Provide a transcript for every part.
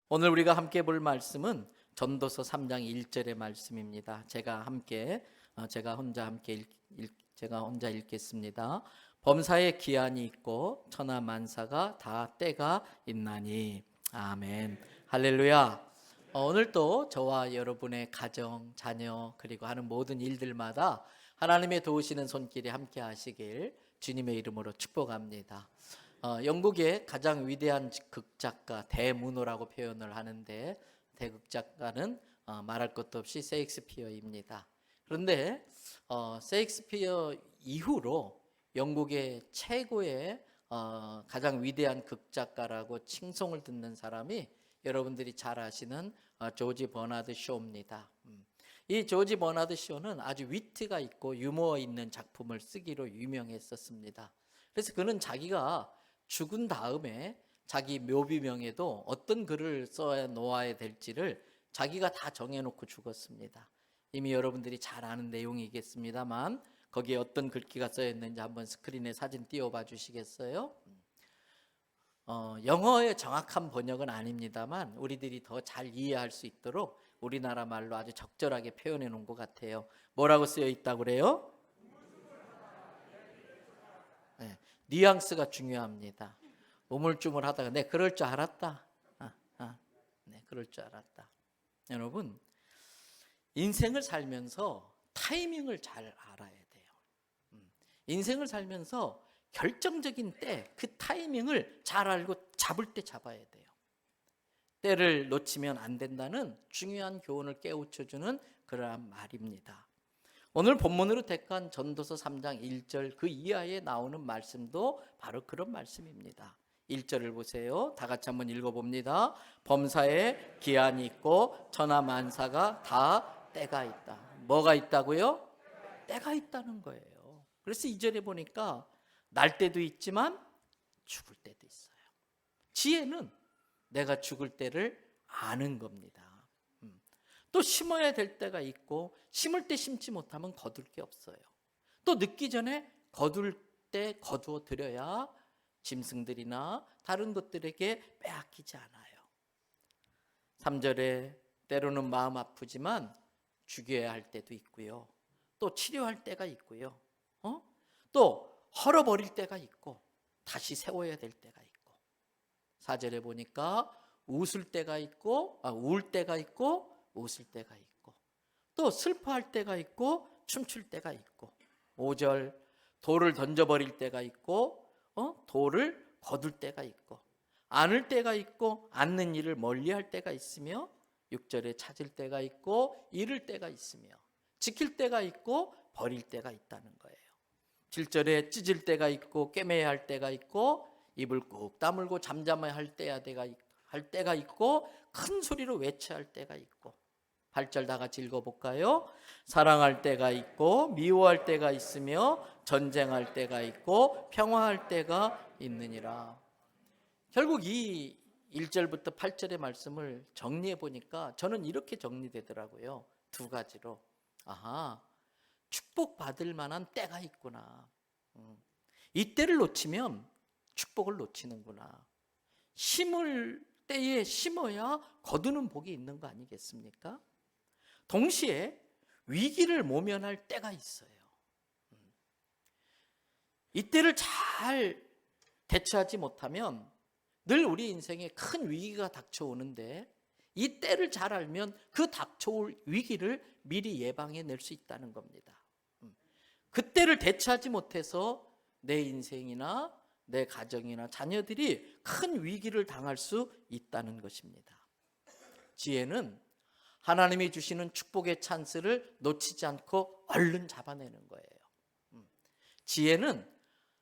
오늘 우리가 함께 볼 말씀은 전도서 3장 1절의 말씀입니다. 제가 혼자 읽겠습니다. 범사에 기한이 있고 천하 만사가 다 때가 있나니. 아멘. 할렐루야. 오늘 또 저와 여러분의 가정, 자녀 그리고 하는 모든 일들마다 하나님의 도우시는 손길이 함께 하시길 주님의 이름으로 축복합니다. 영국의 가장 위대한 극작가 대문호라고 표현을 하는데, 대극작가는 말할 것도 없이 셰익스피어입니다. 그런데 셰익스피어 이후로 영국의 최고의 가장 위대한 극작가라고 칭송을 듣는 사람이 여러분들이 잘 아시는 조지 버나드 쇼입니다. 이 조지 버나드 쇼는 아주 위트가 있고 유머 있는 작품을 쓰기로 유명했었습니다. 그래서 그는 자기가 죽은 다음에 자기 묘비명에도 어떤 글을 써 놓아야 될지를 자기가 다 정해놓고 죽었습니다. 이미 여러분들이 잘 아는 내용이겠습니다만 거기에 어떤 글귀가 써있는지 한번 스크린에 사진 띄워봐 주시겠어요? 영어의 정확한 번역은 아닙니다만 우리들이 더 잘 이해할 수 있도록 우리나라 말로 아주 적절하게 표현해 놓은 것 같아요. 뭐라고 쓰여 있다고 그래요? 네, 뉘앙스가 중요합니다. 우물쭈물하다가 네 그럴 줄 알았다. 네 그럴 줄 알았다. 여러분, 인생을 살면서 타이밍을 잘 알아야 돼요. 인생을 살면서 결정적인 때 그 타이밍을 잘 알고 잡을 때 잡아야 돼요. 때를 놓치면 안 된다는 중요한 교훈을 깨우쳐주는 그러한 말입니다. 오늘 본문으로 택한 전도서 3장 1절 그 이하에 나오는 말씀도 바로 그런 말씀입니다. 1절을 보세요. 다 같이 한번 읽어봅니다. 범사에 기한이 있고 천하 만사가 다 때가 있다. 뭐가 있다고요? 때가 있다는 거예요. 그래서 2절에 보니까 날 때도 있지만 죽을 때도 있어요. 지혜는 내가 죽을 때를 아는 겁니다. 또 심어야 될 때가 있고 심을 때 심지 못하면 거둘 게 없어요. 또 늦기 전에 거둘 때 거두어 드려야 짐승들이나 다른 것들에게 빼앗기지 않아요. 3절에 때로는 마음 아프지만 죽여야 할 때도 있고요. 또 치료할 때가 있고요. 또 헐어버릴 때가 있고 다시 세워야 될 때가 있고. 4절에 보니까 웃을 때가 있고 울 때가 있고 웃을 때가 있고 또 슬퍼할 때가 있고 춤출 때가 있고. 5절 돌을 던져버릴 때가 있고 돌을 거둘 때가 있고 안을 때가 있고 않는 일을 멀리할 때가 있으며 6절에 찾을 때가 있고 잃을 때가 있으며 지킬 때가 있고 버릴 때가 있다는 거예요. 7절에 찢을 때가 있고 꿰매야 할 때가 있고 입을 꾹 다물고 잠잠해야 할 때가 있고 큰 소리로 외쳐야 할 때가 있고. 8절 다 같이 읽어볼까요? 사랑할 때가 있고 미워할 때가 있으며 전쟁할 때가 있고 평화할 때가 있느니라. 결국 이 1절부터 8절의 말씀을 정리해 보니까 저는 이렇게 정리되더라고요. 두 가지로. 축복받을 만한 때가 있구나. 이 때를 놓치면 축복을 놓치는구나. 심을 때에 심어야 거두는 복이 있는 거 아니겠습니까? 동시에 위기를 모면할 때가 있어요. 이때를 잘 대처하지 못하면 늘 우리 인생에 큰 위기가 닥쳐오는데 이 때를 잘 알면 그 닥쳐올 위기를 미리 예방해낼 수 있다는 겁니다. 그때를 대처하지 못해서 내 인생이나 내 가정이나 자녀들이 큰 위기를 당할 수 있다는 것입니다. 지혜는 하나님이 주시는 축복의 찬스를 놓치지 않고 얼른 잡아내는 거예요. 지혜는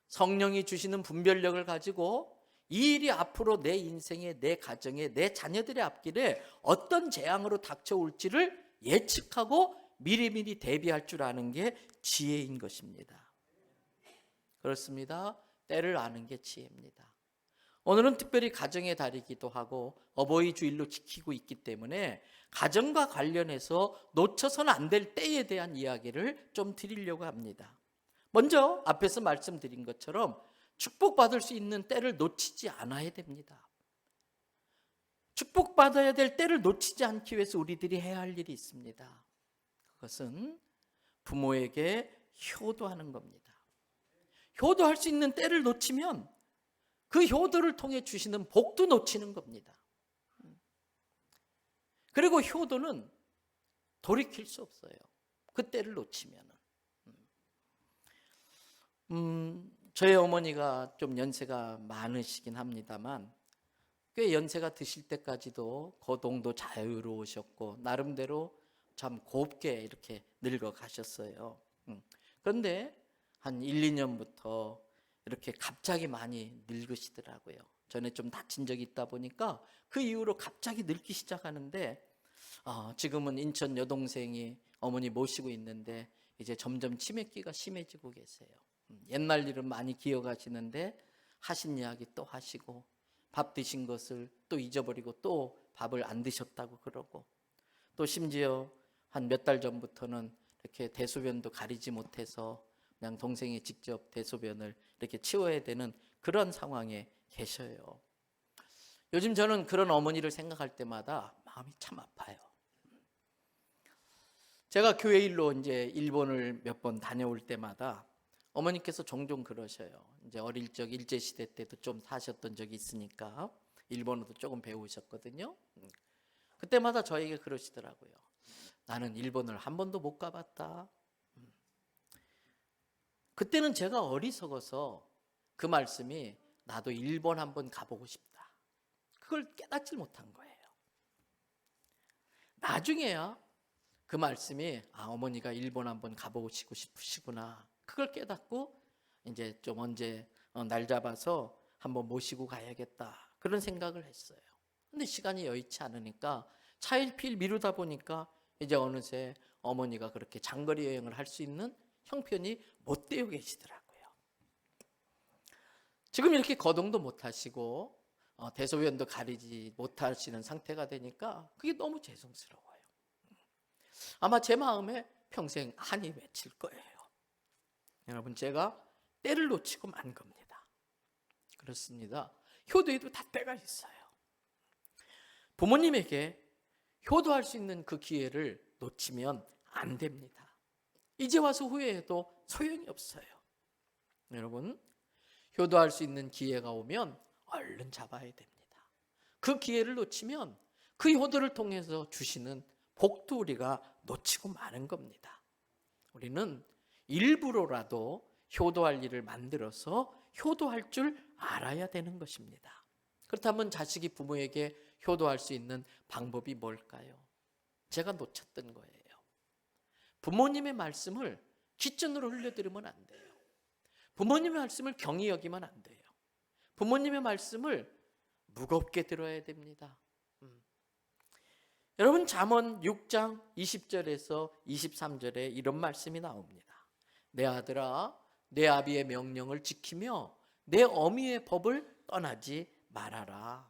성령이 주시는 분별력을 가지고 이 일이 앞으로 내 인생에, 내 가정에, 내 자녀들의 앞길에 어떤 재앙으로 닥쳐올지를 예측하고 미리미리 대비할 줄 아는 게 지혜인 것입니다. 그렇습니다. 때를 아는 게 지혜입니다. 오늘은 특별히 가정의 달이기도 하고 어버이 주일로 지키고 있기 때문에 가정과 관련해서 놓쳐서는 안 될 때에 대한 이야기를 좀 드리려고 합니다. 먼저 앞에서 말씀드린 것처럼 축복받을 수 있는 때를 놓치지 않아야 됩니다. 축복받아야 될 때를 놓치지 않기 위해서 우리들이 해야 할 일이 있습니다. 그것은 부모에게 효도하는 겁니다. 효도할 수 있는 때를 놓치면 그 효도를 통해 주시는 복도 놓치는 겁니다. 그리고 효도는 돌이킬 수 없어요. 그 때를 놓치면. 저희 어머니가 좀 연세가 많으시긴 합니다만 꽤 연세가 드실 때까지도 거동도 자유로우셨고 나름대로 참 곱게 이렇게 늙어 가셨어요. 그런데 한 1, 2년부터 이렇게 갑자기 많이 늙으시더라고요. 전에 좀 다친 적이 있다 보니까 그 이후로 갑자기 늙기 시작하는데 지금은 인천 여동생이 어머니 모시고 있는데 이제 점점 치매기가 심해지고 계세요. 옛날 일은 많이 기억하시는데 하신 이야기 또 하시고 밥 드신 것을 또 잊어버리고 또 밥을 안 드셨다고 그러고 또 심지어 한 몇 달 전부터는 이렇게 대소변도 가리지 못해서 그냥 동생이 직접 대소변을 이렇게 치워야 되는 그런 상황에 계셔요. 요즘 저는 그런 어머니를 생각할 때마다 마음이 참 아파요. 제가 교회 일로 이제 일본을 몇 번 다녀올 때마다 어머니께서 종종 그러셔요. 이제 어릴 적 일제시대 때도 좀 사셨던 적이 있으니까 일본어도 조금 배우셨거든요. 그때마다 저에게 그러시더라고요. 나는 일본을 한 번도 못 가봤다. 그때는 제가 어리석어서 그 말씀이 나도 일본 한번 가보고 싶다. 그걸 깨닫질 못한 거예요. 나중에야 그 말씀이 어머니가 일본 한번 가보시고 싶으시구나. 그걸 깨닫고 이제 좀 언제 날 잡아서 한번 모시고 가야겠다. 그런 생각을 했어요. 근데 시간이 여의치 않으니까 차일피일 미루다 보니까 이제 어느새 어머니가 그렇게 장거리 여행을 할 수 있는 형편이 못 되어 계시더라고요. 지금 이렇게 거동도 못 하시고 대소변도 가리지 못하시는 상태가 되니까 그게 너무 죄송스러워요. 아마 제 마음에 평생 한이 맺힐 거예요. 여러분, 제가 때를 놓치고 만 겁니다. 그렇습니다. 효도에도 다 때가 있어요. 부모님에게 효도할 수 있는 그 기회를 놓치면 안 됩니다. 이제 와서 후회해도 소용이 없어요. 여러분, 효도할 수 있는 기회가 오면 얼른 잡아야 됩니다. 그 기회를 놓치면 그 효도를 통해서 주시는 복도 우리가 놓치고 마는 겁니다. 우리는 일부러라도 효도할 일을 만들어서 효도할 줄 알아야 되는 것입니다. 그렇다면 자식이 부모에게 효도할 수 있는 방법이 뭘까요? 제가 놓쳤던 거예요. 부모님의 말씀을 귓전으로 흘려들으면 안 돼요. 부모님의 말씀을 경히 여기면 안 돼요. 부모님의 말씀을 무겁게 들어야 됩니다. 여러분, 잠언 6장 20절에서 23절에 이런 말씀이 나옵니다. 내 아들아, 내 아비의 명령을 지키며 내 어미의 법을 떠나지 말아라.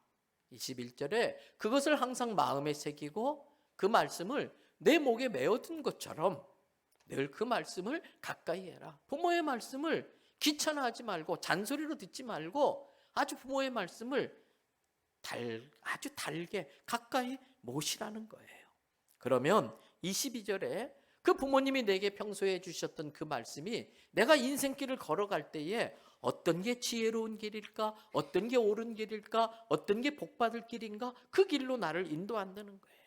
21절에 그것을 항상 마음에 새기고 그 말씀을 내 목에 메어둔 것처럼 늘 그 말씀을 가까이 해라. 부모의 말씀을 귀찮아하지 말고 잔소리로 듣지 말고 아주 부모의 말씀을 아주 달게 가까이 모시라는 거예요. 그러면 22절에 그 부모님이 내게 평소에 주셨던 그 말씀이 내가 인생길을 걸어갈 때에 어떤 게 지혜로운 길일까? 어떤 게 옳은 길일까? 어떤 게 복받을 길인가? 그 길로 나를 인도한다는 거예요.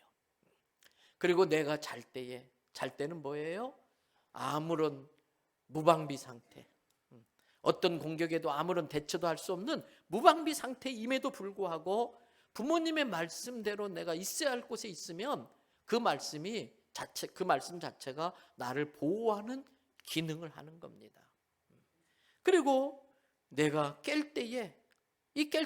그리고 내가 잘 때는 뭐예요? 아무런 무방비 상태, 어떤 공격에도 아무런 대처도 할 수 없는 무방비 상태임에도 불구하고 부모님의 말씀대로 내가 있어야 할 곳에 있으면 그 말씀 자체가 나를 보호하는 기능을 하는 겁니다. 그리고 내가 깰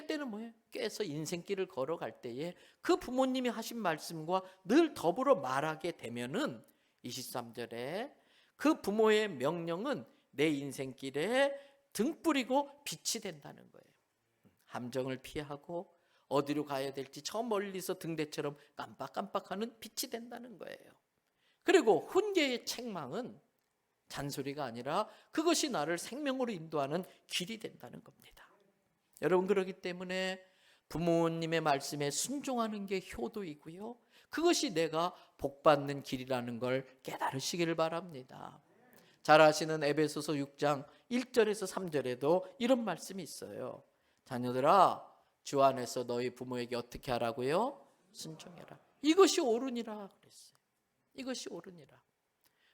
때는 뭐예요? 깨서 인생길을 걸어갈 때에 그 부모님이 하신 말씀과 늘 더불어 말하게 되면은 23절에 그 부모의 명령은 내 인생길에 등불이고 빛이 된다는 거예요. 함정을 피하고 어디로 가야 될지 저 멀리서 등대처럼 깜빡깜빡하는 빛이 된다는 거예요. 그리고 훈계의 책망은 잔소리가 아니라 그것이 나를 생명으로 인도하는 길이 된다는 겁니다. 여러분, 그렇기 때문에 부모님의 말씀에 순종하는 게 효도이고요. 그것이 내가 복받는 길이라는 걸 깨달으시기를 바랍니다. 잘 아시는 에베소서 6장 1절에서 3절에도 이런 말씀이 있어요. 자녀들아, 주 안에서 너희 부모에게 어떻게 하라고요? 순종해라. 이것이 옳으니라 그랬어요. 이것이 옳으니라.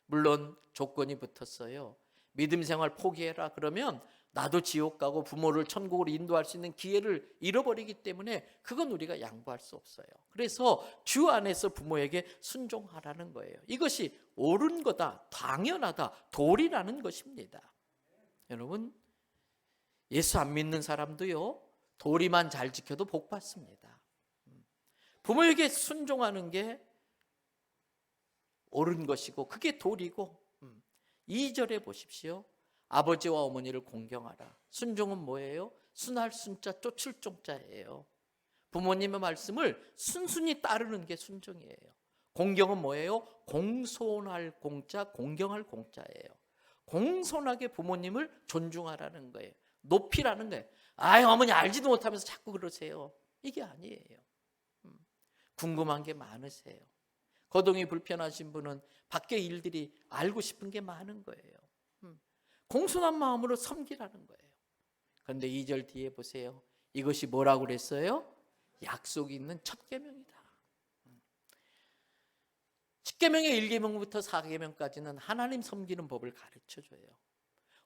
물론 조건이 붙었어요. 믿음 생활 포기해라 그러면 나도 지옥 가고 부모를 천국으로 인도할 수 있는 기회를 잃어버리기 때문에 그건 우리가 양보할 수 없어요. 그래서 주 안에서 부모에게 순종하라는 거예요. 이것이 옳은 거다, 당연하다, 도리라는 것입니다. 여러분, 예수 안 믿는 사람도요, 도리만 잘 지켜도 복 받습니다. 부모에게 순종하는 게 옳은 것이고 그게 도리고, 2절에 보십시오. 아버지와 어머니를 공경하라. 순종은 뭐예요? 순할 순자, 쫓을 종자예요. 부모님의 말씀을 순순히 따르는 게 순종이에요. 공경은 뭐예요? 공손할 공자, 공경할 공자예요. 공손하게 부모님을 존중하라는 거예요. 높이라는 거예요. 아유, 어머니 알지도 못하면서 자꾸 그러세요. 이게 아니에요. 궁금한 게 많으세요. 거동이 불편하신 분은 밖의 일들이 알고 싶은 게 많은 거예요. 공손한 마음으로 섬기라는 거예요. 그런데 2절 뒤에 보세요. 이것이 뭐라고 그랬어요? 약속이 있는 첫 계명이다. 10계명의 1계명부터 4계명까지는 하나님 섬기는 법을 가르쳐줘요.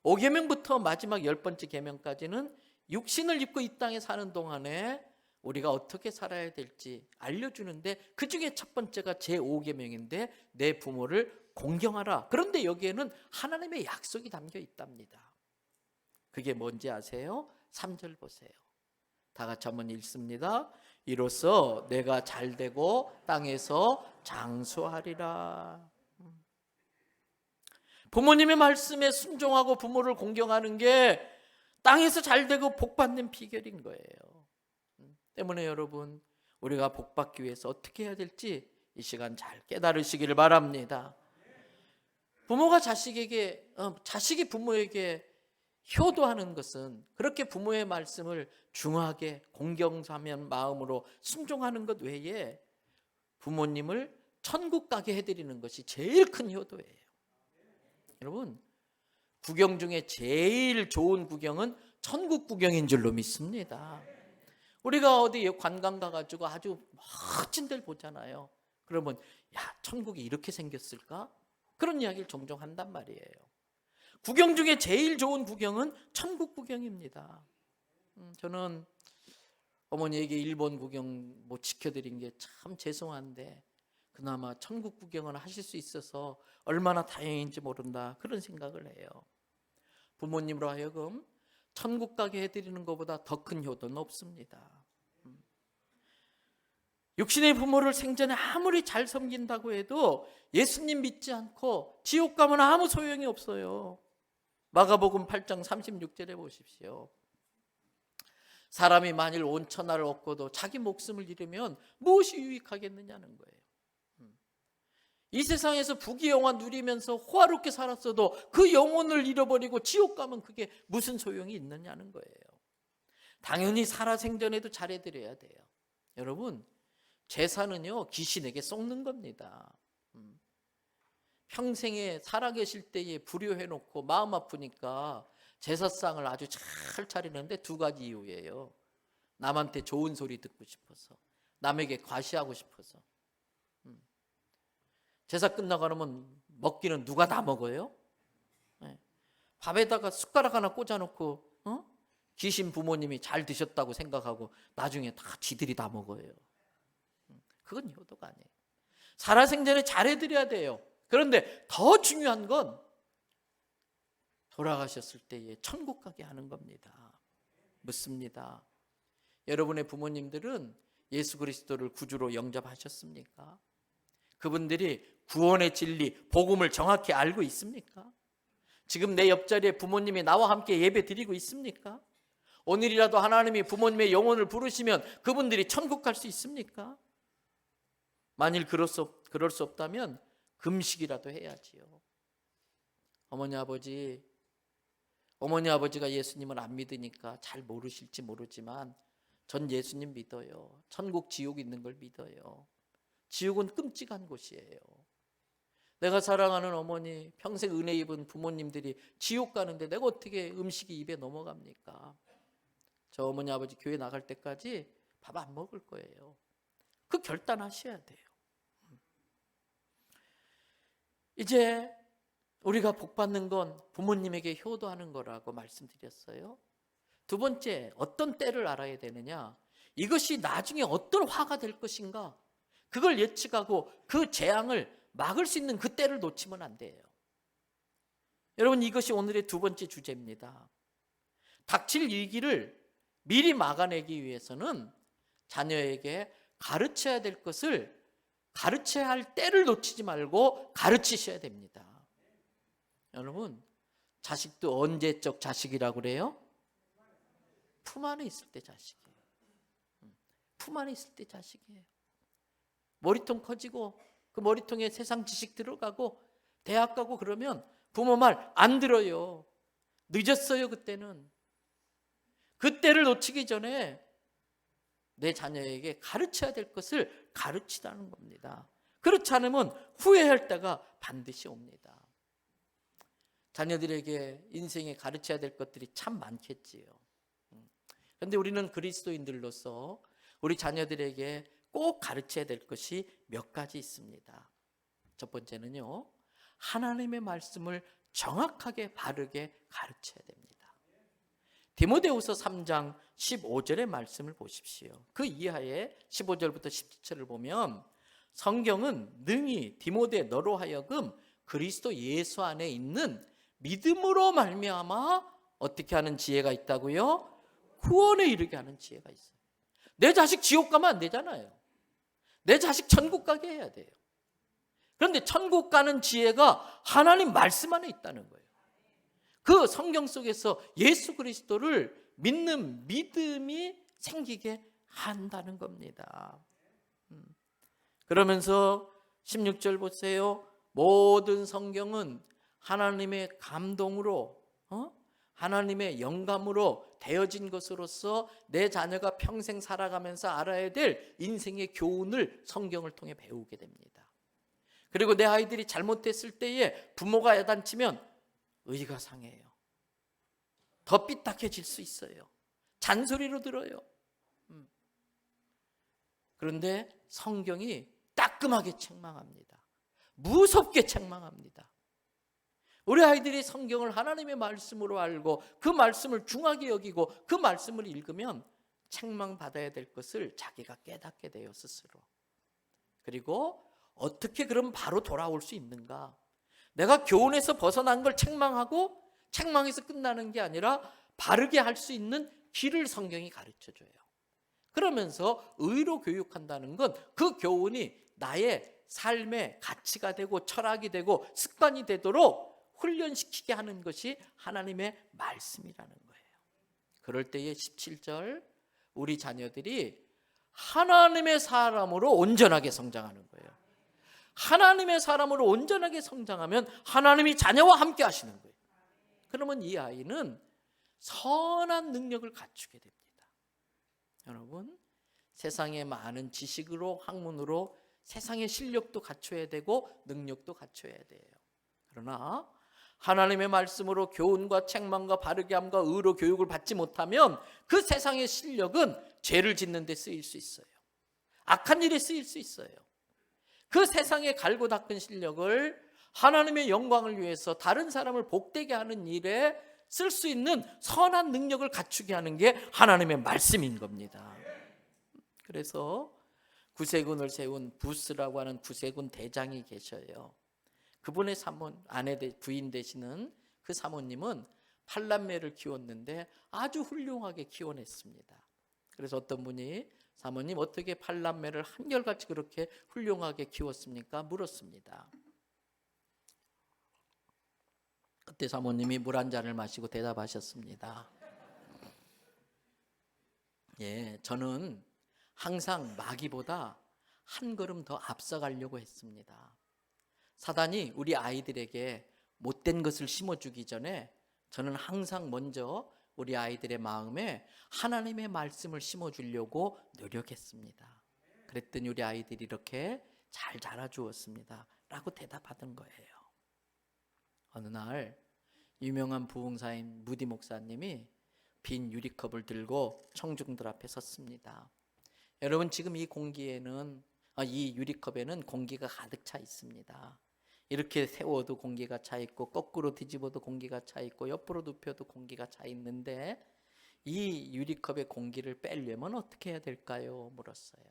5계명부터 마지막 10번째 계명까지는 육신을 입고 이 땅에 사는 동안에 우리가 어떻게 살아야 될지 알려주는데, 그 중에 첫 번째가 제5계명인데 내 부모를 공경하라. 그런데 여기에는 하나님의 약속이 담겨 있답니다. 그게 뭔지 아세요? 3절 보세요. 다 같이 한번 읽습니다. 이로써 내가 잘되고 땅에서 장수하리라. 부모님의 말씀에 순종하고 부모를 공경하는 게 땅에서 잘되고 복받는 비결인 거예요. 때문에 여러분, 우리가 복받기 위해서 어떻게 해야 될지 이 시간 잘 깨달으시기를 바랍니다. 부모가 자식이 부모에게 효도하는 것은 그렇게 부모의 말씀을 중하게 공경하는 마음으로 순종하는 것 외에 부모님을 천국 가게 해드리는 것이 제일 큰 효도예요. 여러분, 구경 중에 제일 좋은 구경은 천국 구경인 줄로 믿습니다. 우리가 어디 관광 가가지고 아주 멋진 데를 보잖아요. 그러면 야, 천국이 이렇게 생겼을까? 그런 이야기를 종종 한단 말이에요. 구경 중에 제일 좋은 구경은 천국 구경입니다. 저는 어머니에게 일본 구경 못 지켜드린 게 참 죄송한데 그나마 천국 구경을 하실 수 있어서 얼마나 다행인지 모른다, 그런 생각을 해요. 부모님으로 하여금 천국 가게 해드리는 것보다 더 큰 효도는 없습니다. 육신의 부모를 생전에 아무리 잘 섬긴다고 해도 예수님 믿지 않고 지옥 가면 아무 소용이 없어요. 마가복음 8장 36절에 보십시오. 사람이 만일 온 천하를 얻고도 자기 목숨을 잃으면 무엇이 유익하겠느냐는 거예요. 이 세상에서 부귀영화 누리면서 호화롭게 살았어도 그 영혼을 잃어버리고 지옥 가면 그게 무슨 소용이 있느냐는 거예요. 당연히 살아생전에도 잘해드려야 돼요. 여러분, 제사는요, 귀신에게 썩는 겁니다. 평생에 살아계실 때에 불효해놓고 마음 아프니까 제사상을 아주 잘 차리는데 두 가지 이유예요. 남한테 좋은 소리 듣고 싶어서, 남에게 과시하고 싶어서. 제사 끝나고 나면 먹기는 누가 다 먹어요? 네. 밥에다가 숟가락 하나 꽂아놓고 귀신 부모님이 잘 드셨다고 생각하고 나중에 다 지들이 다 먹어요. 그건 효도가 아니에요. 살아생전에 잘해드려야 돼요. 그런데 더 중요한 건 돌아가셨을 때에 천국 가게 하는 겁니다. 묻습니다. 여러분의 부모님들은 예수 그리스도를 구주로 영접하셨습니까? 그분들이 구원의 진리, 복음을 정확히 알고 있습니까? 지금 내 옆자리에 부모님이 나와 함께 예배 드리고 있습니까? 오늘이라도 하나님이 부모님의 영혼을 부르시면 그분들이 천국 갈 수 있습니까? 만일 그럴 수 없다면 금식이라도 해야지요. 어머니 아버지가 예수님을 안 믿으니까 잘 모르실지 모르지만 전 예수님 믿어요. 천국 지옥 있는 걸 믿어요. 지옥은 끔찍한 곳이에요. 내가 사랑하는 어머니, 평생 은혜 입은 부모님들이 지옥 가는데 내가 어떻게 음식이 입에 넘어갑니까? 저 어머니 아버지 교회 나갈 때까지 밥 안 먹을 거예요. 그 결단하셔야 돼요. 이제 우리가 복 받는 건 부모님에게 효도하는 거라고 말씀드렸어요. 두 번째, 어떤 때를 알아야 되느냐? 이것이 나중에 어떤 화가 될 것인가? 그걸 예측하고 그 재앙을 막을 수 있는 그 때를 놓치면 안 돼요. 여러분, 이것이 오늘의 두 번째 주제입니다. 닥칠 위기를 미리 막아내기 위해서는 자녀에게 가르쳐야 될 것을 가르쳐야 할 때를 놓치지 말고 가르치셔야 됩니다. 여러분, 자식도 언제적 자식이라고 그래요? 품 안에 있을 때 자식이에요. 품 안에 있을 때 자식이에요. 머리통 커지고 그 머리통에 세상 지식 들어가고 대학 가고 그러면 부모 말 안 들어요. 늦었어요. 그때를 놓치기 전에 내 자녀에게 가르쳐야 될 것을 가르치라는 겁니다. 그렇지 않으면 후회할 때가 반드시 옵니다. 자녀들에게 인생에 가르쳐야 될 것들이 참 많겠지요. 그런데 우리는 그리스도인들로서 우리 자녀들에게 꼭 가르쳐야 될 것이 몇 가지 있습니다. 첫 번째는요, 하나님의 말씀을 정확하게 바르게 가르쳐야 됩니다. 디모데후서 3장 15절의 말씀을 보십시오. 그 이하에 15절부터 17절을 보면 성경은 능히 디모데 너로 하여금 그리스도 예수 안에 있는 믿음으로 말미암아 어떻게 하는 지혜가 있다고요? 구원에 이르게 하는 지혜가 있어요. 내 자식 지옥 가면 안 되잖아요. 내 자식 천국 가게 해야 돼요. 그런데 천국 가는 지혜가 하나님 말씀 안에 있다는 거예요. 그 성경 속에서 예수 그리스도를 믿는 믿음이 생기게 한다는 겁니다. 그러면서 16절 보세요. 모든 성경은 하나님의 감동으로 하나님의 영감으로 되어진 것으로서 내 자녀가 평생 살아가면서 알아야 될 인생의 교훈을 성경을 통해 배우게 됩니다. 그리고 내 아이들이 잘못했을 때에 부모가 야단치면 의가 상해요. 더 삐딱해질 수 있어요. 잔소리로 들어요. 그런데 성경이 따끔하게 책망합니다. 무섭게 책망합니다. 우리 아이들이 성경을 하나님의 말씀으로 알고 그 말씀을 중하게 여기고 그 말씀을 읽으면 책망받아야 될 것을 자기가 깨닫게 돼요, 스스로. 그리고 어떻게 그럼 바로 돌아올 수 있는가? 내가 교훈에서 벗어난 걸 책망하고 책망에서 끝나는 게 아니라 바르게 할 수 있는 길을 성경이 가르쳐줘요. 그러면서 의로 교육한다는 건 그 교훈이 나의 삶의 가치가 되고 철학이 되고 습관이 되도록 훈련시키게 하는 것이 하나님의 말씀이라는 거예요. 그럴 때에 17절 우리 자녀들이 하나님의 사람으로 온전하게 성장하는 거예요. 하나님의 사람으로 온전하게 성장하면 하나님이 자녀와 함께 하시는 거예요. 그러면 이 아이는 선한 능력을 갖추게 됩니다. 여러분, 세상에 많은 지식으로 학문으로 세상의 실력도 갖춰야 되고 능력도 갖춰야 돼요. 그러나 하나님의 말씀으로 교훈과 책망과 바르게 함과 의로 교육을 받지 못하면 그 세상의 실력은 죄를 짓는 데 쓰일 수 있어요. 악한 일에 쓰일 수 있어요. 그 세상에 갈고 닦은 실력을 하나님의 영광을 위해서 다른 사람을 복되게 하는 일에 쓸 수 있는 선한 능력을 갖추게 하는 게 하나님의 말씀인 겁니다. 그래서 구세군을 세운 부스라고 하는 구세군 대장이 계셔요. 그분의 부인 되시는 그 사모님은 8남매를 키웠는데 아주 훌륭하게 키워냈습니다. 그래서 어떤 분이 사모님 어떻게 8남매를 한결같이 그렇게 훌륭하게 키웠습니까? 물었습니다. 그때 사모님이 물 한 잔을 마시고 대답하셨습니다. 저는 항상 마귀보다 한 걸음 더 앞서가려고 했습니다. 사단이 우리 아이들에게 못된 것을 심어주기 전에 저는 항상 먼저 우리 아이들의 마음에 하나님의 말씀을 심어주려고 노력했습니다. 그랬더니 우리 아이들이 이렇게 잘 자라주었습니다 라고 대답하던 거예요. 어느 날 유명한 부흥사인 무디 목사님이 빈 유리컵을 들고 청중들 앞에 섰습니다. 여러분, 지금 이 공기에는, 이 유리컵에는 공기가 가득 차 있습니다. 이렇게 세워도 공기가 차 있고, 거꾸로 뒤집어도 공기가 차 있고, 옆으로 눕혀도 공기가 차 있는데, 이 유리컵의 공기를 빼려면 어떻게 해야 될까요? 물었어요.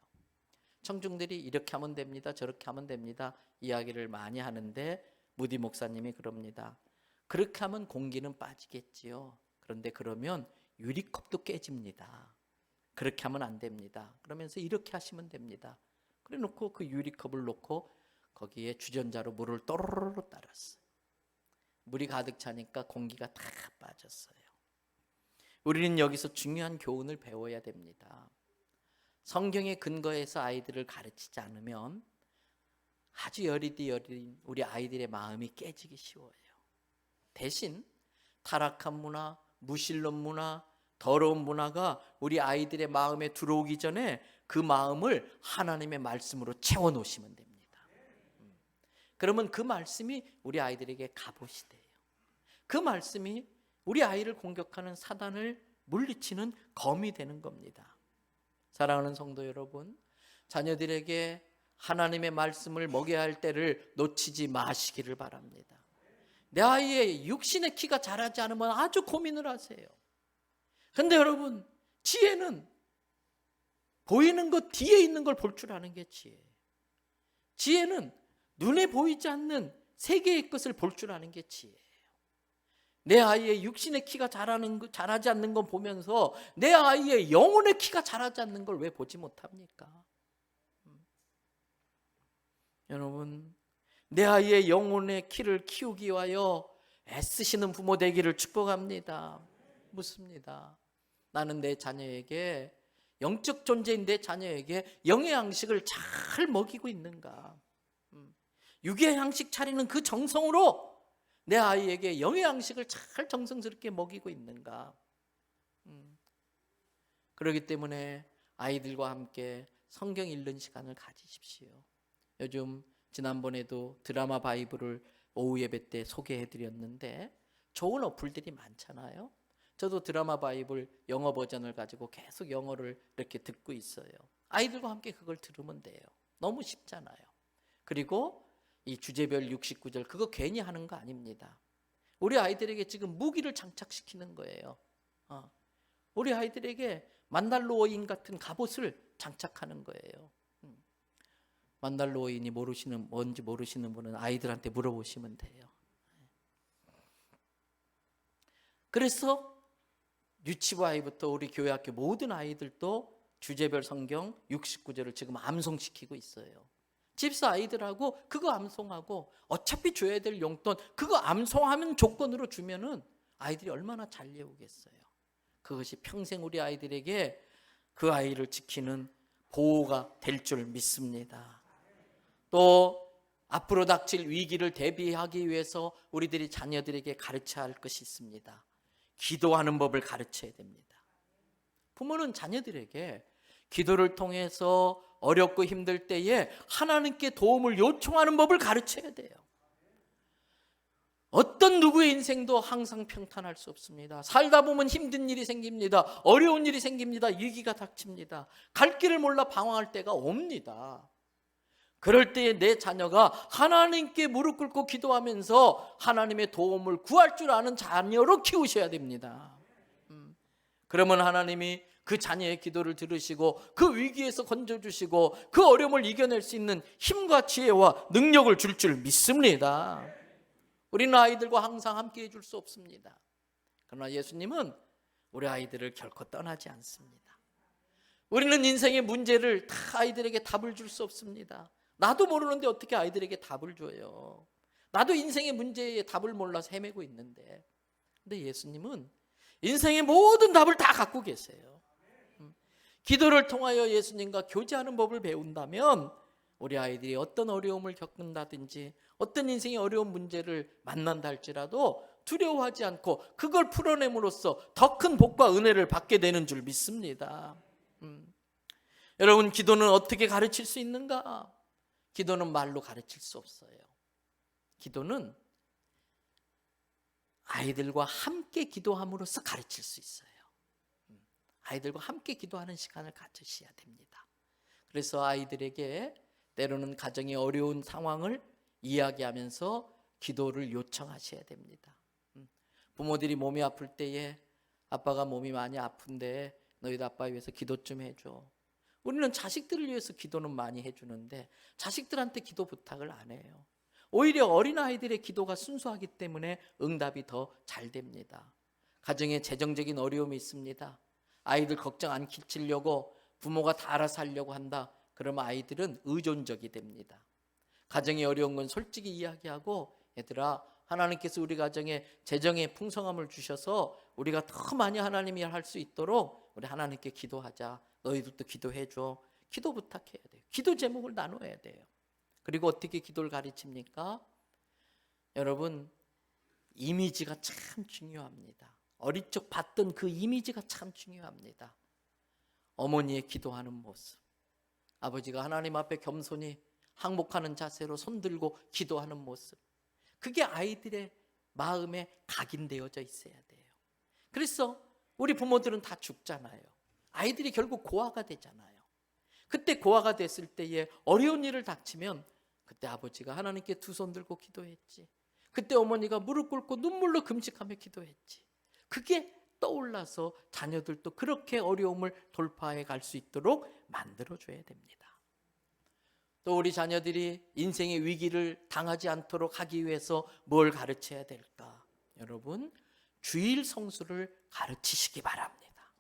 청중들이 이렇게 하면 됩니다, 저렇게 하면 됩니다 이야기를 많이 하는데, 무디 목사님이 그럽니다. 그렇게 하면 공기는 빠지겠지요. 그런데 그러면 유리컵도 깨집니다. 그렇게 하면 안 됩니다. 그러면서 이렇게 하시면 됩니다. 그래 놓고 그 유리컵을 놓고 거기에 주전자로 물을 또르르 따랐어요. 물이 가득 차니까 공기가 다 빠졌어요. 우리는 여기서 중요한 교훈을 배워야 됩니다. 성경의 근거에서 아이들을 가르치지 않으면 아주 여리디 여린 우리 아이들의 마음이 깨지기 쉬워요. 대신 타락한 문화, 무신론 문화, 더러운 문화가 우리 아이들의 마음에 들어오기 전에 그 마음을 하나님의 말씀으로 채워놓으시면 됩니다. 그러면 그 말씀이 우리 아이들에게 갑옷이 돼요. 그 말씀이 우리 아이를 공격하는 사단을 물리치는 검이 되는 겁니다. 사랑하는 성도 여러분, 자녀들에게 하나님의 말씀을 먹여야 할 때를 놓치지 마시기를 바랍니다. 내 아이의 육신의 키가 자라지 않으면 아주 고민을 하세요. 그런데 여러분, 지혜는 보이는 것 뒤에 있는 걸 볼 줄 아는 게 지혜예요. 지혜는 눈에 보이지 않는 세계의 것을 볼 줄 아는 게 지혜예요. 내 아이의 육신의 키가 자라지 않는 건 보면서 내 아이의 영혼의 키가 자라지 않는 걸 왜 보지 못합니까? 여러분, 내 아이의 영혼의 키를 키우기 위하여 애쓰시는 부모 되기를 축복합니다. 묻습니다. 나는 내 자녀에게, 영적 존재인 내 자녀에게 영의 양식을 잘 먹이고 있는가? 육의 양식 차리는 그 정성으로 내 아이에게 영의 양식을 잘 정성스럽게 먹이고 있는가? 그렇기 때문에 아이들과 함께 성경 읽는 시간을 가지십시오. 요즘 지난번에도 드라마 바이블을 오후 예배 때 소개해드렸는데 좋은 어플들이 많잖아요. 저도 드라마 바이블 영어 버전을 가지고 계속 영어를 이렇게 듣고 있어요. 아이들과 함께 그걸 들으면 돼요. 너무 쉽잖아요. 그리고 이 주제별 69절 그거 괜히 하는 거 아닙니다. 우리 아이들에게 지금 무기를 장착시키는 거예요. 우리 아이들에게 만달로어인 같은 갑옷을 장착하는 거예요. 만달로어인이 뭔지 모르시는 분은 아이들한테 물어보시면 돼요. 그래서 유치부 아이부터 우리 교회 학교 모든 아이들도 주제별 성경 69절을 지금 암송시키고 있어요. 집사 아이들하고 그거 암송하고 어차피 줘야 될 용돈 그거 암송하면 조건으로 주면은 아이들이 얼마나 잘 외우겠어요. 그것이 평생 우리 아이들에게 그 아이를 지키는 보호가 될 줄 믿습니다. 또 앞으로 닥칠 위기를 대비하기 위해서 우리들이 자녀들에게 가르쳐야 할 것이 있습니다. 기도하는 법을 가르쳐야 됩니다. 부모는 자녀들에게 기도를 통해서 어렵고 힘들 때에 하나님께 도움을 요청하는 법을 가르쳐야 돼요. 어떤 누구의 인생도 항상 평탄할 수 없습니다. 살다 보면 힘든 일이 생깁니다. 어려운 일이 생깁니다. 위기가 닥칩니다. 갈 길을 몰라 방황할 때가 옵니다. 그럴 때에 내 자녀가 하나님께 무릎 꿇고 기도하면서 하나님의 도움을 구할 줄 아는 자녀로 키우셔야 됩니다. 그러면 하나님이 그 자녀의 기도를 들으시고 그 위기에서 건져주시고 그 어려움을 이겨낼 수 있는 힘과 지혜와 능력을 줄 믿습니다. 우리는 아이들과 항상 함께 해줄 수 없습니다. 그러나 예수님은 우리 아이들을 결코 떠나지 않습니다. 우리는 인생의 문제를 다 아이들에게 답을 줄 수 없습니다. 나도 모르는데 어떻게 아이들에게 답을 줘요? 나도 인생의 문제에 답을 몰라서 헤매고 있는데. 근데 예수님은 인생의 모든 답을 다 갖고 계세요. 기도를 통하여 예수님과 교제하는 법을 배운다면 우리 아이들이 어떤 어려움을 겪는다든지 어떤 인생의 어려운 문제를 만난다 할지라도 두려워하지 않고 그걸 풀어냄으로써 더 큰 복과 은혜를 받게 되는 줄 믿습니다. 여러분, 기도는 어떻게 가르칠 수 있는가? 기도는 말로 가르칠 수 없어요. 기도는 아이들과 함께 기도함으로써 가르칠 수 있어요. 아이들과 함께 기도하는 시간을 가지셔야 됩니다. 그래서 아이들에게 때로는 가정의 어려운 상황을 이야기하면서 기도를 요청하셔야 됩니다. 부모들이 몸이 아플 때에 아빠가 몸이 많이 아픈데 너희도 아빠 위해서 기도 좀 해줘. 우리는 자식들을 위해서 기도는 많이 해주는데 자식들한테 기도 부탁을 안 해요. 오히려 어린아이들의 기도가 순수하기 때문에 응답이 더 잘 됩니다. 가정에 재정적인 어려움이 있습니다. 아이들 걱정 안 끼치려고 부모가 다 알아서 하려고 한다. 그러면 아이들은 의존적이 됩니다. 가정이 어려운 건 솔직히 이야기하고, 얘들아, 하나님께서 우리 가정에 재정의 풍성함을 주셔서 우리가 더 많이 하나님이 할 수 있도록 우리 하나님께 기도하자. 너희들도 기도해줘. 기도 부탁해야 돼요. 기도 제목을 나눠야 돼요. 그리고 어떻게 기도를 가르칩니까? 여러분, 이미지가 참 중요합니다. 어릴 적 봤던 그 이미지가 참 중요합니다. 어머니의 기도하는 모습, 아버지가 하나님 앞에 겸손히 항복하는 자세로 손들고 기도하는 모습, 그게 아이들의 마음에 각인되어져 있어야 돼요. 그래서 우리 부모들은 다 죽잖아요. 아이들이 결국 고아가 되잖아요. 그때 고아가 됐을 때에 어려운 일을 닥치면 그때 아버지가 하나님께 두 손 들고 기도했지. 그때 어머니가 무릎 꿇고 눈물로 금식하며 기도했지. 그게 떠올라서 자녀들도 그렇게 어려움을 돌파해 갈 수 있도록 만들어줘야 됩니다. 또 우리 자녀들이 인생의 위기를 당하지 않도록 하기 위해서 뭘 가르쳐야 될까? 여러분, 주일 성수를 가르치시기 바랍니다.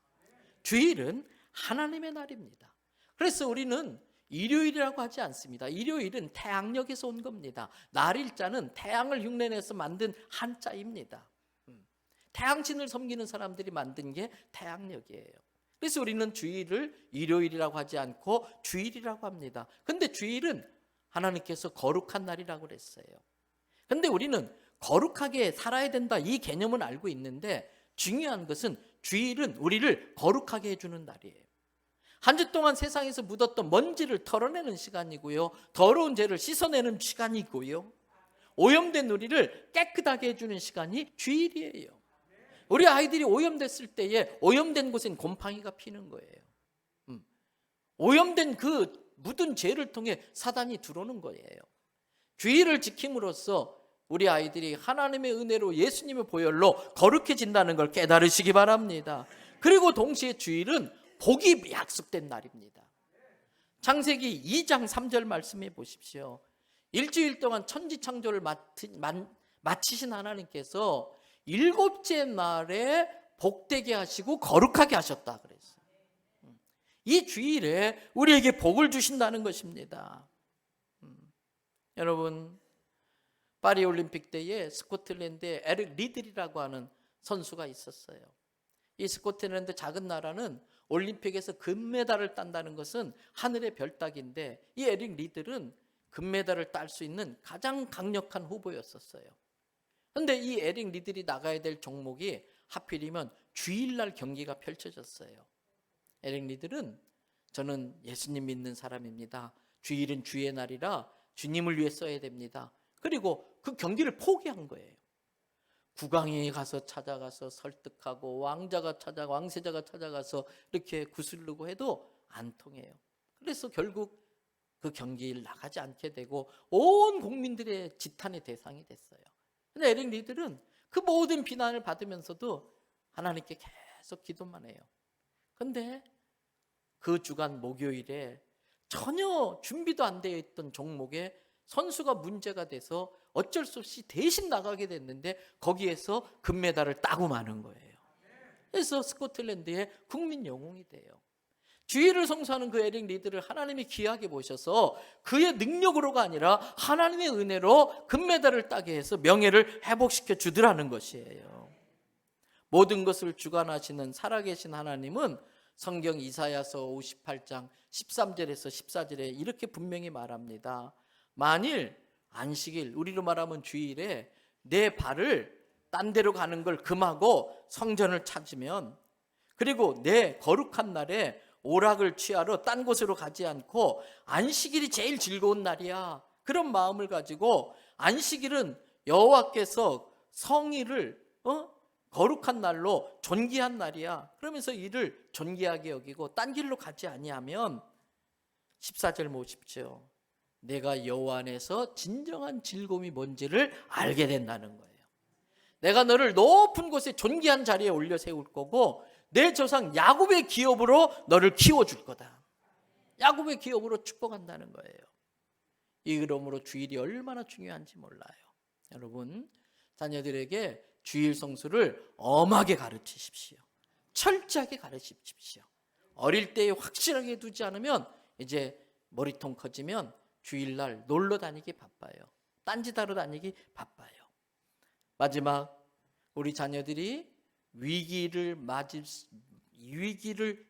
주일은 하나님의 날입니다. 그래서 우리는 일요일이라고 하지 않습니다. 일요일은 태양력에서 온 겁니다. 날일자는 태양을 흉내내서 만든 한자입니다. 태양신을 섬기는 사람들이 만든 게 태양력이에요. 그래서 우리는 주일을 일요일이라고 하지 않고 주일이라고 합니다. 근데 주일은 하나님께서 거룩한 날이라고 그랬어요. 근데 우리는 거룩하게 살아야 된다, 이 개념은 알고 있는데 중요한 것은 주일은 우리를 거룩하게 해주는 날이에요. 한 주 동안 세상에서 묻었던 먼지를 털어내는 시간이고요, 더러운 죄를 씻어내는 시간이고요, 오염된 우리를 깨끗하게 해주는 시간이 주일이에요. 우리 아이들이 오염됐을 때에 오염된 곳엔 곰팡이가 피는 거예요. 오염된 그 묻은 죄를 통해 사단이 들어오는 거예요. 주일을 지킴으로써 우리 아이들이 하나님의 은혜로 예수님의 보혈로 거룩해진다는 걸 깨달으시기 바랍니다. 그리고 동시에 주일은 복이 약속된 날입니다. 창세기 2장 3절 말씀해 보십시오. 일주일 동안 천지창조를 마치신 하나님께서 일곱째 날에 복되게 하시고 거룩하게 하셨다 그랬어요. 이 주일에 우리에게 복을 주신다는 것입니다. 여러분, 파리 올림픽 때에 스코틀랜드에 에릭 리들이라고 하는 선수가 있었어요. 이 스코틀랜드 작은 나라는 올림픽에서 금메달을 딴다는 것은 하늘의 별따기인데, 이 에릭 리들은 금메달을 딸 수 있는 가장 강력한 후보였었어요. 그런데 이 에릭 리들이 나가야 될 종목이 하필이면 주일날 경기가 펼쳐졌어요. 에릭 리들은, 저는 예수님 믿는 사람입니다. 주일은 주의 날이라 주님을 위해 써야 됩니다. 그리고 그 경기를 포기한 거예요. 국왕이 가서 찾아가서 설득하고 왕세자가 찾아가서 이렇게 구슬르고 해도 안 통해요. 그래서 결국 그 경기를 나가지 않게 되고 온 국민들의 지탄의 대상이 됐어요. 근데 에릭 리들은 그 모든 비난을 받으면서도 하나님께 계속 기도만 해요. 근데 그 주간 목요일에 전혀 준비도 안 되어 있던 종목에 선수가 문제가 돼서 어쩔 수 없이 대신 나가게 됐는데 거기에서 금메달을 따고 마는 거예요. 그래서 스코틀랜드의 국민 영웅이 돼요. 주일을 성수하는 그 에릭 리드를 하나님이 귀하게 보셔서 그의 능력으로가 아니라 하나님의 은혜로 금메달을 따게 해서 명예를 회복시켜 주더라는 것이에요. 모든 것을 주관하시는 살아계신 하나님은 성경 이사야서 58장 13절에서 14절에 이렇게 분명히 말합니다. 만일 안식일, 우리로 말하면 주일에 내 발을 딴 데로 가는 걸 금하고 성전을 찾으면, 그리고 내 거룩한 날에 오락을 취하러 딴 곳으로 가지 않고 안식일이 제일 즐거운 날이야, 그런 마음을 가지고 안식일은 여호와께서 성일을 거룩한 날로 존귀한 날이야, 그러면서 이를 존귀하게 여기고 딴 길로 가지 아니하면 14절 보십시오. 내가 여호와 안에서 진정한 즐거움이 뭔지를 알게 된다는 거예요. 내가 너를 높은 곳에 존귀한 자리에 올려 세울 거고 내 조상 야곱의 기업으로 너를 키워줄 거다. 야곱의 기업으로 축복한다는 거예요. 이러므로 주일이 얼마나 중요한지 몰라요. 여러분, 자녀들에게 주일 성수를 엄하게 가르치십시오. 철저하게 가르치십시오. 어릴 때에 확실하게 두지 않으면 이제 머리통 커지면 주일날 놀러 다니기 바빠요. 딴짓하러 다니기 바빠요. 마지막, 우리 자녀들이 위기를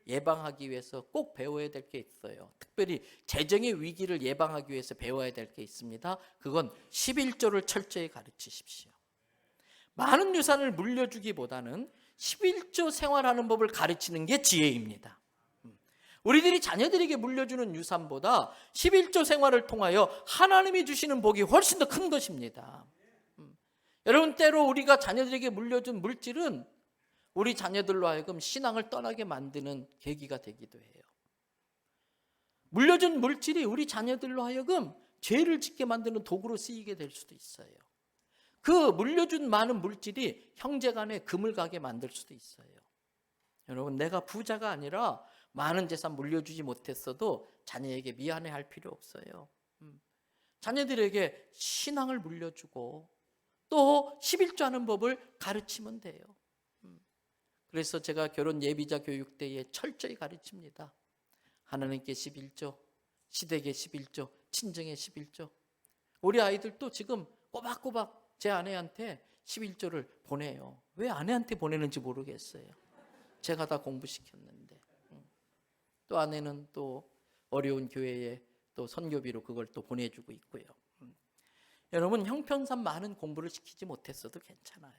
예방하기 위해서 꼭 배워야 될 게 있어요. 특별히 재정의 위기를 예방하기 위해서 배워야 될 게 있습니다. 그건 11조를 철저히 가르치십시오. 많은 유산을 물려주기보다는 11조 생활하는 법을 가르치는 게 지혜입니다. 우리들이 자녀들에게 물려주는 유산보다 11조 생활을 통하여 하나님이 주시는 복이 훨씬 더 큰 것입니다. 여러분, 때로 우리가 자녀들에게 물려준 물질은 우리 자녀들로 하여금 신앙을 떠나게 만드는 계기가 되기도 해요. 물려준 물질이 우리 자녀들로 하여금 죄를 짓게 만드는 도구로 쓰이게 될 수도 있어요. 그 물려준 많은 물질이 형제간에 금을 가게 만들 수도 있어요. 여러분, 내가 부자가 아니라 많은 재산 물려주지 못했어도 자녀에게 미안해할 필요 없어요. 자녀들에게 신앙을 물려주고 또 11조 하는 법을 가르치면 돼요. 그래서 제가 결혼 예비자 교육 때에 철저히 가르칩니다. 하나님께 11조, 시댁에 11조, 친정에 11조. 우리 아이들도 지금 꼬박꼬박 제 아내한테 11조를 보내요. 왜 아내한테 보내는지 모르겠어요. 제가 다 공부시켰는데. 또 아내는 또 어려운 교회에 또 선교비로 그걸 또 보내주고 있고요. 여러분, 형편상 많은 공부를 시키지 못했어도 괜찮아요.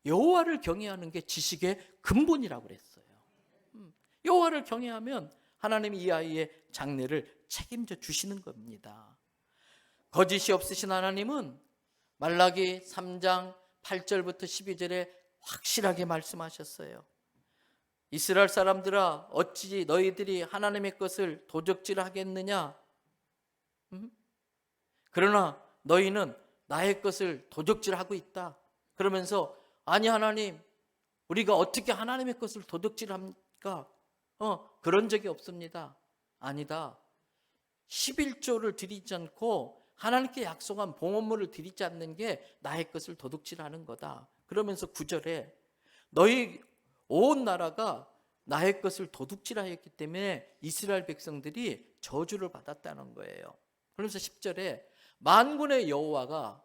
여호와를 경외하는 게 지식의 근본이라고 그랬어요. 여호와를 경외하면 하나님이 이 아이의 장래를 책임져 주시는 겁니다. 거짓이 없으신 하나님은 말라기 3장 8절부터 12절에 확실하게 말씀하셨어요. 이스라엘 사람들아, 어찌 너희들이 하나님의 것을 도적질하겠느냐? 그러나 너희는 나의 것을 도적질하고 있다. 그러면서 아니 하나님, 우리가 어떻게 하나님의 것을 도둑질합니까? 그런 적이 없습니다. 아니다. 11조를 드리지 않고 하나님께 약속한 봉헌물을 드리지 않는 게 나의 것을 도둑질하는 거다. 그러면서 9절에 너희 온 나라가 나의 것을 도둑질하였기 때문에 이스라엘 백성들이 저주를 받았다는 거예요. 그러면서 10절에 만군의 여호와가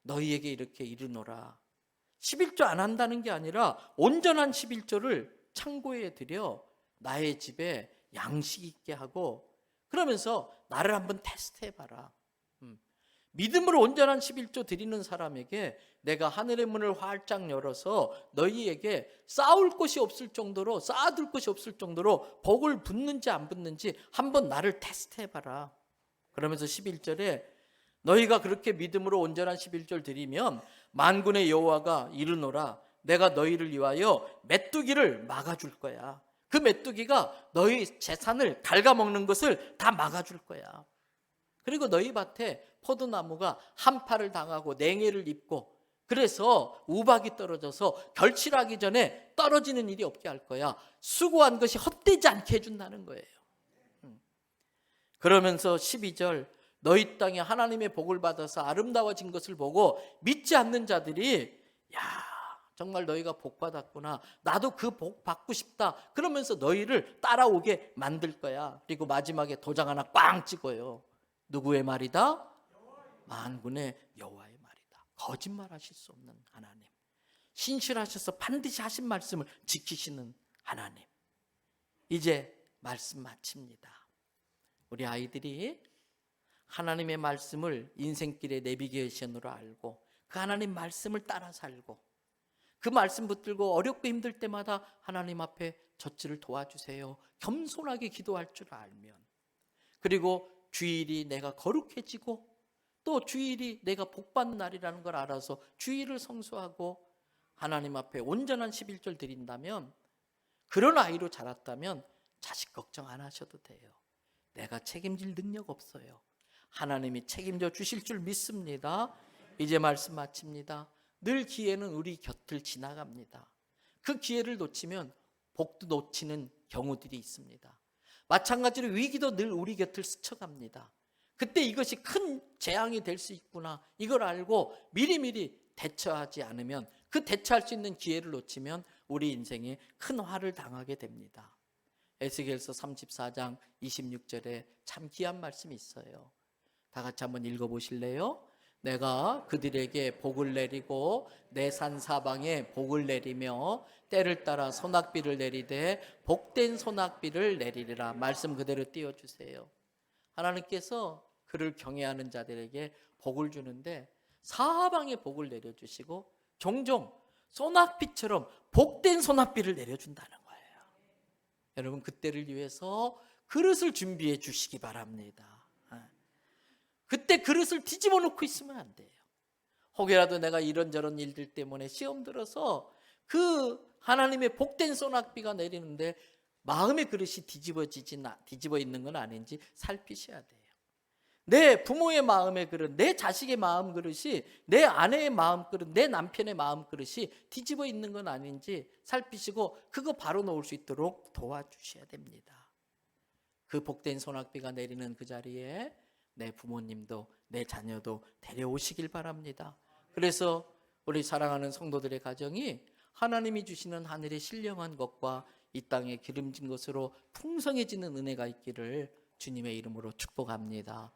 너희에게 이렇게 이르노라. 11조 안 한다는 게 아니라 온전한 11조를 창고에 들여 나의 집에 양식 있게 하고, 그러면서 나를 한번 테스트해봐라. 믿음으로 온전한 11조 드리는 사람에게 내가 하늘의 문을 활짝 열어서 너희에게 쌓을 곳이 없을 정도로, 쌓아둘 곳이 없을 정도로 복을 붓는지 안 붓는지 한번 나를 테스트해봐라. 그러면서 11절에 너희가 그렇게 믿음으로 온전한 11절 드리면 만군의 여호와가 이르노라. 내가 너희를 위하여 메뚜기를 막아줄 거야. 그 메뚜기가 너희 재산을 갉아먹는 것을 다 막아줄 거야. 그리고 너희 밭에 포도나무가 한파를 당하고 냉해를 입고 그래서 우박이 떨어져서 결실하기 전에 떨어지는 일이 없게 할 거야. 수고한 것이 헛되지 않게 해준다는 거예요. 그러면서 12절 너희 땅에 하나님의 복을 받아서 아름다워진 것을 보고 믿지 않는 자들이 야, 정말 너희가 복 받았구나, 나도 그 복 받고 싶다, 그러면서 너희를 따라오게 만들 거야. 그리고 마지막에 도장 하나 꽝 찍어요. 누구의 말이다? 만군의 여호와의 말이다. 거짓말하실 수 없는 하나님, 신실하셔서 반드시 하신 말씀을 지키시는 하나님. 이제 말씀 마칩니다. 우리 아이들이 하나님의 말씀을 인생길의 내비게이션으로 알고 그 하나님 말씀을 따라 살고 그 말씀 붙들고 어렵고 힘들 때마다 하나님 앞에 젖지를 도와주세요. 겸손하게 기도할 줄 알면, 그리고 주일이 내가 거룩해지고 또 주일이 내가 복받는 날이라는 걸 알아서 주일을 성수하고 하나님 앞에 온전한 11절 드린다면, 그런 아이로 자랐다면 자식 걱정 안 하셔도 돼요. 내가 책임질 능력 없어요. 하나님이 책임져 주실 줄 믿습니다. 이제 말씀 마칩니다. 늘 기회는 우리 곁을 지나갑니다. 그 기회를 놓치면 복도 놓치는 경우들이 있습니다. 마찬가지로 위기도 늘 우리 곁을 스쳐갑니다. 그때 이것이 큰 재앙이 될 수 있구나, 이걸 알고 미리미리 대처하지 않으면, 그 대처할 수 있는 기회를 놓치면 우리 인생에 큰 화를 당하게 됩니다. 에스겔서 34장 26절에 참 귀한 말씀이 있어요. 다 같이 한번 읽어보실래요? 내가 그들에게 복을 내리고 내 산 사방에 복을 내리며 때를 따라 소낙비를 내리되 복된 소낙비를 내리리라. 말씀 그대로 띄워주세요. 하나님께서 그를 경외하는 자들에게 복을 주는데 사방에 복을 내려주시고 종종 소낙비처럼 복된 소낙비를 내려준다는 거예요. 여러분, 그때를 위해서 그릇을 준비해 주시기 바랍니다. 그때 그릇을 뒤집어 놓고 있으면 안 돼요. 혹여라도 내가 이런저런 일들 때문에 시험 들어서 그 하나님의 복된 소낙비가 내리는데 마음의 그릇이 뒤집어 있는 건 아닌지 살피셔야 돼요. 내 부모의 마음의 그릇, 내 자식의 마음 그릇이, 내 아내의 마음 그릇, 내 남편의 마음 그릇이 뒤집어 있는 건 아닌지 살피시고 그거 바로 놓을 수 있도록 도와주셔야 됩니다. 그 복된 소낙비가 내리는 그 자리에 내 부모님도 내 자녀도 데려오시길 바랍니다. 그래서 우리 사랑하는 성도들의 가정이 하나님이 주시는 하늘의 신령한 것과 이 땅에 기름진 것으로 풍성해지는 은혜가 있기를 주님의 이름으로 축복합니다.